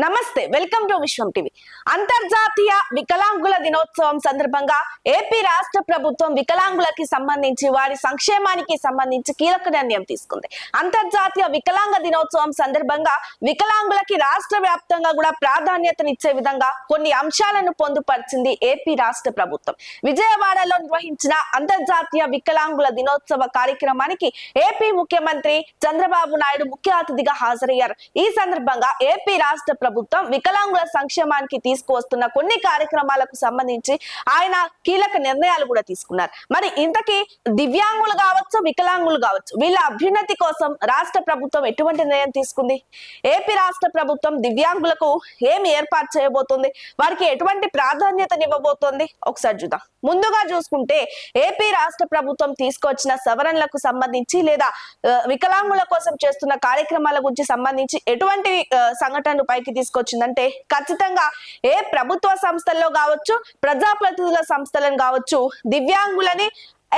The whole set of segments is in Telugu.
నమస్తే, వెల్కమ్ టు విశ్వం టీవీ. అంతర్జాతీయ వికలాంగుల దినోత్సవం సందర్భంగా ఏపీ రాష్ట్ర ప్రభుత్వం వికలాంగులకి సంబంధించి వారి సంక్షేమానికి సంబంధించి కీలక నిర్ణయం తీసుకుంది. అంతర్జాతీయ వికలాంగ దినోత్సవం సందర్భంగా వికలాంగులకి రాష్ట్ర వ్యాప్తంగా కూడా ప్రాధాన్యతనిచ్చే విధంగా కొన్ని అంశాలను పొందుపరిచింది ఏపీ రాష్ట్ర ప్రభుత్వం. విజయవాడలో నిర్వహించిన అంతర్జాతీయ వికలాంగుల దినోత్సవ కార్యక్రమానికి ఏపీ ముఖ్యమంత్రి చంద్రబాబు నాయుడు ముఖ్య అతిథిగా హాజరయ్యారు. ఈ సందర్భంగా ఏపీ రాష్ట్ర ప్రభుత్వం వికలాంగుల సంక్షేమానికి తీసుకువస్తున్న కొన్ని కార్యక్రమాలకు సంబంధించి ఆయన కీలక నిర్ణయాలు కూడా తీసుకున్నారు. మరి ఇంతకీ దివ్యాంగులు కావచ్చు, వికలాంగులు కావచ్చు, వీళ్ళ అభ్యున్నతి కోసం రాష్ట్ర ప్రభుత్వం ఎటువంటి నిర్ణయం తీసుకుంది? ఏపీ రాష్ట్ర ప్రభుత్వం దివ్యాంగులకు ఏమి ఏర్పాటు చేయబోతుంది? వారికి ఎటువంటి ప్రాధాన్యతనివ్వబోతోంది? ఒకసారి చూద్దాం. ముందుగా చూసుకుంటే ఏపీ రాష్ట్ర ప్రభుత్వం తీసుకొచ్చిన సవరణలకు సంబంధించి లేదా వికలాంగుల కోసం చేస్తున్న కార్యక్రమాల గురించి సంబంధించి ఎటువంటి సంఘటనలు పైకి తీసుకొచ్చిందంటే, ఖచ్చితంగా ఏ ప్రభుత్వ సంస్థల్లో కావచ్చు, ప్రజాప్రతినిధుల సంస్థలను కావచ్చు, దివ్యాంగులని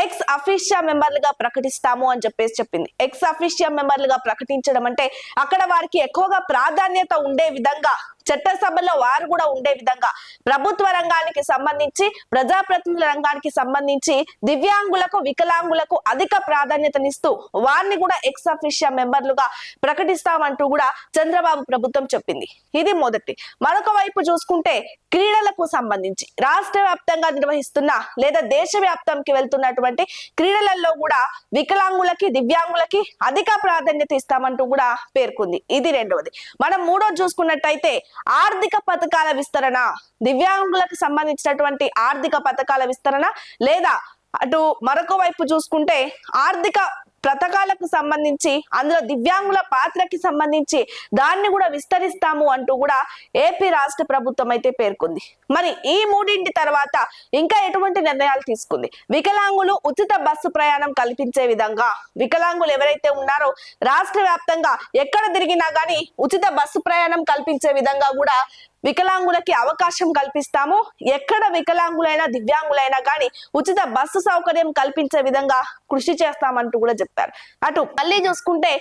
ఎక్స్ అఫీషియా మెంబర్లుగా ప్రకటిస్తాము అని చెప్పింది. ఎక్స్ అఫీషియా మెంబర్లుగా ప్రకటించడం అంటే అక్కడ వారికి ఎక్కువగా ప్రాధాన్యత ఉండే విధంగా, చట్టసభలో వారు కూడా ఉండే విధంగా, ప్రభుత్వ రంగానికి సంబంధించి, ప్రజాప్రతినిధుల రంగానికి సంబంధించి దివ్యాంగులకు, వికలాంగులకు అధిక ప్రాధాన్యతనిస్తూ వారిని కూడా ఎక్స్ అఫీషియా మెంబర్లుగా ప్రకటిస్తామంటూ కూడా చంద్రబాబు ప్రభుత్వం చెప్పింది. ఇది మొదటి. మరొక వైపు చూసుకుంటే క్రీడలకు సంబంధించి రాష్ట్ర వ్యాప్తంగా నిర్వహిస్తున్న లేదా దేశవ్యాప్తంకి వెళ్తున్నటువంటి క్రీడలలో కూడా వికలాంగులకి, దివ్యాంగులకి అధిక ప్రాధాన్యత ఇస్తామంటూ కూడా పేర్కొంది. ఇది రెండవది. మనం మూడోది చూసుకున్నట్టయితే ఆర్థిక పథకాల విస్తరణ, దివ్యాంగులకు సంబంధించినటువంటి ఆర్థిక పథకాల విస్తరణ, లేదా అటు మరొక వైపు చూసుకుంటే ఆర్థిక పథకాలకు సంబంధించి అందులో దివ్యాంగుల పాత్రకి సంబంధించి దాన్ని కూడా విస్తరిస్తాము అంటూ కూడా ఏపీ రాష్ట్ర ప్రభుత్వం అయితే పేర్కొంది. మరి ఈ మూడింటి తర్వాత ఇంకా ఎటువంటి నిర్ణయాలు తీసుకుంది? వికలాంగులు ఉచిత బస్సు ప్రయాణం కల్పించే విధంగా, వికలాంగులు ఎవరైతే ఉన్నారో రాష్ట్ర వ్యాప్తంగా ఎక్కడ తిరిగినా గానీ ఉచిత బస్సు ప్రయాణం కల్పించే విధంగా కూడా వికలాంగులకి అవకాశం కల్పిస్తాము. ఎక్కడ వికలాంగులైనా, దివ్యాంగులైనా కానీ ఉచిత బస్సు సౌకర్యం కల్పించే విధంగా కృషి చేస్తామంటూ కూడా చెప్పారు. అటు మళ్ళీ చూసుకుంటే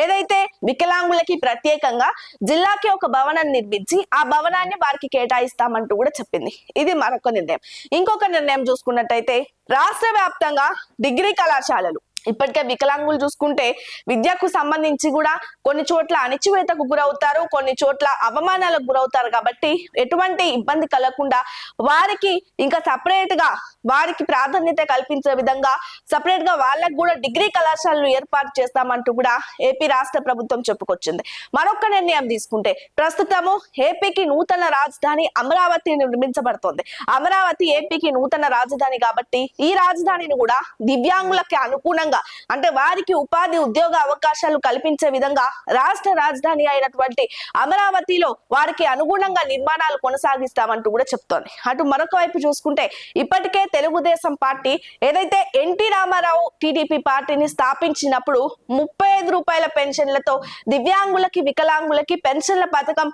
ఏదైతే వికలాంగులకి ప్రత్యేకంగా జిల్లాకి ఒక భవనాన్ని నిర్మించి ఆ భవనాన్ని వారికి కేటాయిస్తామంటూ కూడా చెప్పింది. ఇది మరొక నిర్ణయం. ఇంకొక నిర్ణయం చూసుకున్నట్టయితే రాష్ట్ర వ్యాప్తంగా డిగ్రీ కళాశాలలు, ఇప్పటికే వికలాంగులు చూసుకుంటే విద్యకు సంబంధించి కూడా కొన్ని చోట్ల అణిచివేతకు గురవుతారు, కొన్ని చోట్ల అవమానాలకు గురవుతారు. కాబట్టి ఎటువంటి ఇబ్బంది కలగకుండా వారికి ఇంకా సపరేట్ గా వారికి ప్రాధాన్యత కల్పించే విధంగా సపరేట్ గా వాళ్ళకు కూడా డిగ్రీ కళాశాలలు ఏర్పాటు చేస్తామంటూ కూడా ఏపీ రాష్ట్ర ప్రభుత్వం చెప్పుకొచ్చింది. మరొక నిర్ణయం తీసుకుంటే ప్రస్తుతము ఏపీకి నూతన రాజధాని అమరావతి నిర్మించబడుతోంది. అమరావతి ఏపీకి నూతన రాజధాని కాబట్టి ఈ రాజధానిని కూడా దివ్యాంగులకి అనుగుణంగా, అంటే వారికి ఉపాధి, ఉద్యోగ అవకాశాలు కల్పించే విధంగా రాష్ట్ర రాజధాని అయినటువంటి అమరావతిలో వారికి అనుగుణంగా నిర్మాణాలు కొనసాగిస్తామంటూ కూడా చెప్తోంది. అటు మరొక వైపు చూసుకుంటే ఇప్పటికే తెలుగుదేశం పార్టీ ఏదైతే ఎన్టీ రామారావు టీడీపీ పార్టీని స్థాపించినప్పుడు 35 రూపాయల పెన్షన్లతో దివ్యాంగులకి, వికలాంగులకి పెన్షన్ల పథకం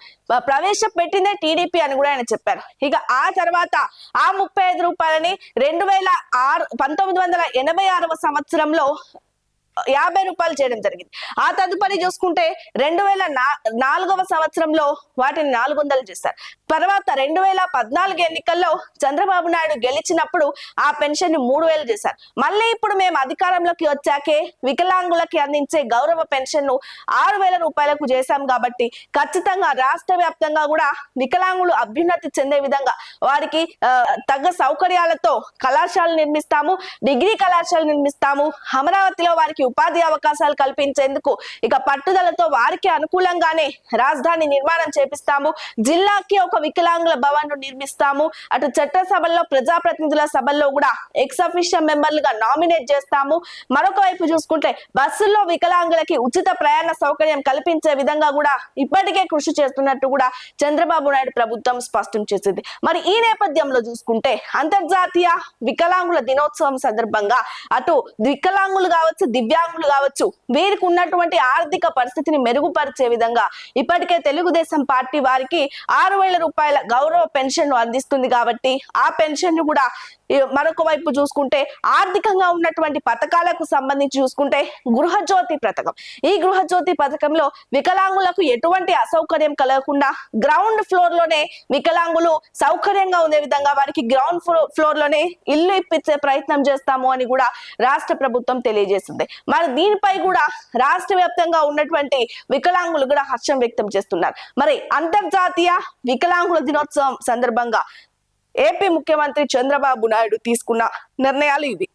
ప్రవేశపెట్టిందే టీడీపీ అని కూడా ఆయన చెప్పారు. ఇక ఆ తర్వాత ఆ 35 రూపాయలని 1986వ సంవత్సరంలో 50 రూపాయలు చేయడం జరిగింది. ఆ తదుపరి చూసుకుంటే 2004వ సంవత్సరంలో వాటిని 400 చేశారు. తర్వాత 2014 ఎన్నికల్లో చంద్రబాబు నాయుడు గెలిచినప్పుడు ఆ పెన్షన్ ని 3000 చేశారు. మళ్ళీ ఇప్పుడు మేము అధికారంలోకి వచ్చాకే వికలాంగులకి అందించే గౌరవ పెన్షన్ ను 6000 రూపాయలకు చేశాం. కాబట్టి ఖచ్చితంగా రాష్ట్ర వ్యాప్తంగా కూడా వికలాంగులు అభ్యున్నతి చెందే విధంగా వారికి తగ్గ సౌకర్యాలతో కళాశాలలు నిర్మిస్తాము, డిగ్రీ కళాశాలలు నిర్మిస్తాము. అమరావతిలో వారికి ఉపాధి అవకాశాలు కల్పించేందుకు ఇక పట్టుదలతో వారికి అనుకూలంగానే రాజధాని నిర్మాణం చేపిస్తాము. జిల్లాకి ఒక వికలాంగుల భవన్ ను నిర్మిస్తాము. అటు చట్టసభల్లో, ప్రజాప్రతినిధుల సభల్లో కూడా ఎక్స్ అఫీషియల్ మెంబర్లుగా నామినేట్ చేస్తాము. మరొక వైపు చూసుకుంటే బస్సుల్లో వికలాంగులకి ఉచిత ప్రయాణ సౌకర్యం కల్పించే విధంగా కూడా ఇప్పటికే కృషి చేస్తున్నట్టు కూడా చంద్రబాబు నాయుడు ప్రభుత్వం స్పష్టం చేసింది. మరి ఈ నేపథ్యంలో చూసుకుంటే అంతర్జాతీయ వికలాంగుల దినోత్సవం సందర్భంగా అటు వికలాంగులు కావచ్చు, దివ్యాంగులు కావచ్చు, వీరికి ఉన్నటువంటి ఆర్థిక పరిస్థితిని మెరుగుపరిచే విధంగా ఇప్పటికే తెలుగుదేశం పార్టీ వారికి 6000 రూపాయల గౌరవ పెన్షన్ అందిస్తుంది. కాబట్టి ఆ పెన్షన్ ను కూడా మరొక వైపు చూసుకుంటే ఆర్థికంగా ఉన్నటువంటి పథకాలకు సంబంధించి చూసుకుంటే గృహజ్యోతి పథకం. ఈ గృహజ్యోతి పథకంలో వికలాంగులకు ఎటువంటి అసౌకర్యం కలగకుండా గ్రౌండ్ ఫ్లోర్ లోనే వికలాంగులు సౌకర్యంగా ఉండే విధంగా వారికి గ్రౌండ్ ఫ్లోర్ లోనే ఇల్లు ఇప్పించే ప్రయత్నం చేస్తాము అని కూడా రాష్ట్ర ప్రభుత్వం తెలియజేసింది. మరి దీనిపై కూడా రాష్ట్ర వ్యాప్తంగా ఉన్నటువంటి వికలాంగులు కూడా హర్షం వ్యక్తం చేస్తున్నారు. మరి అంతర్జాతీయ వికలాంగుల దినోత్సవం సందర్భంగా ఏపీ ముఖ్యమంత్రి చంద్రబాబు నాయుడు తీసుకున్న నిర్ణయాలు ఇవి.